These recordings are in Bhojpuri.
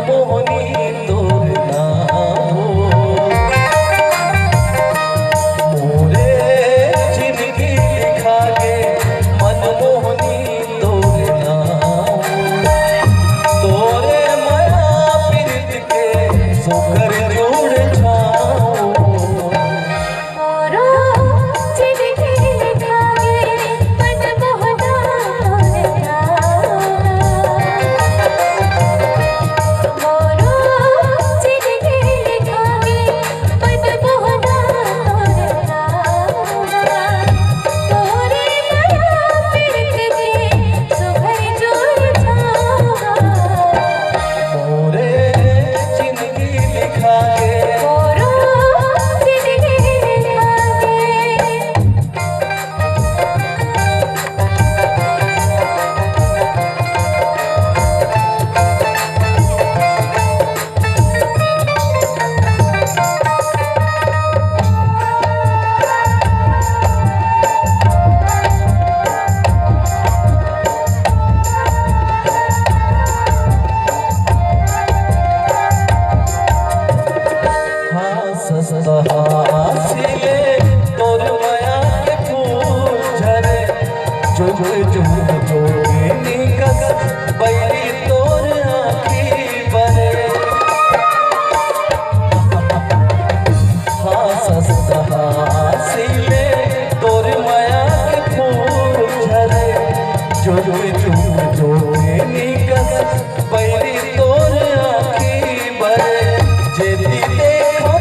मनमोहनी तोर नाम मोरे जिंदगी लिखा गे मनमोहनी तोर नाम तोरे माया पीरित के सोकर जोड़ छाओ हासिले तोर माया के फूल झरे जोगिनी कस बैली तोर आँखी बरे हासिले तोर माया के फूल झरे जोगिनी कस बैली तोर आँखी बरे जेदी देखो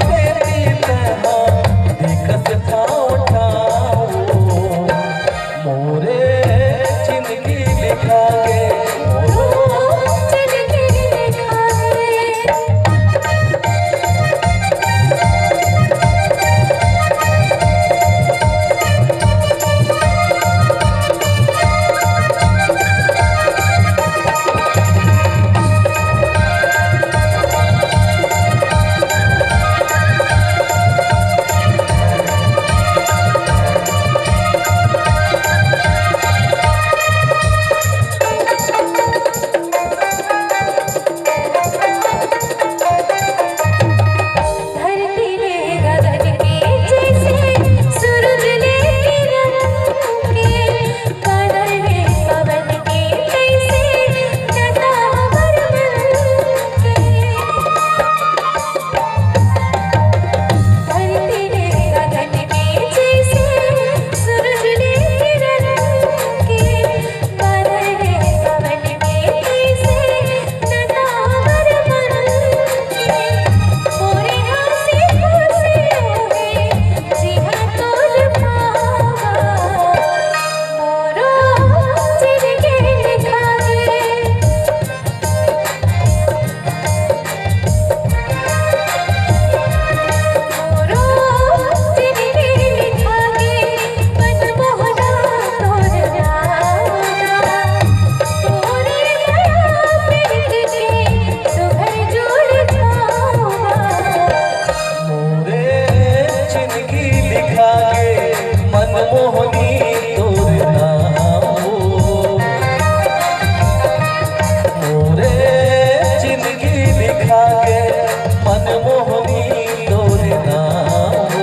मोरे जिंदगी लिखा गे मनमोहनी तोर नाम मोरे जिंदगी लिखा गे मनमोहनी तोर नाम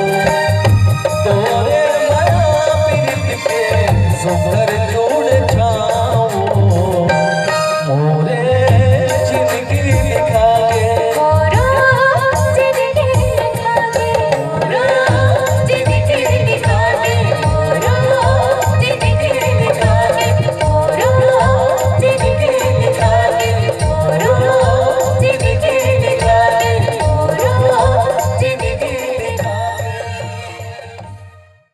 तोरे माया पीरित के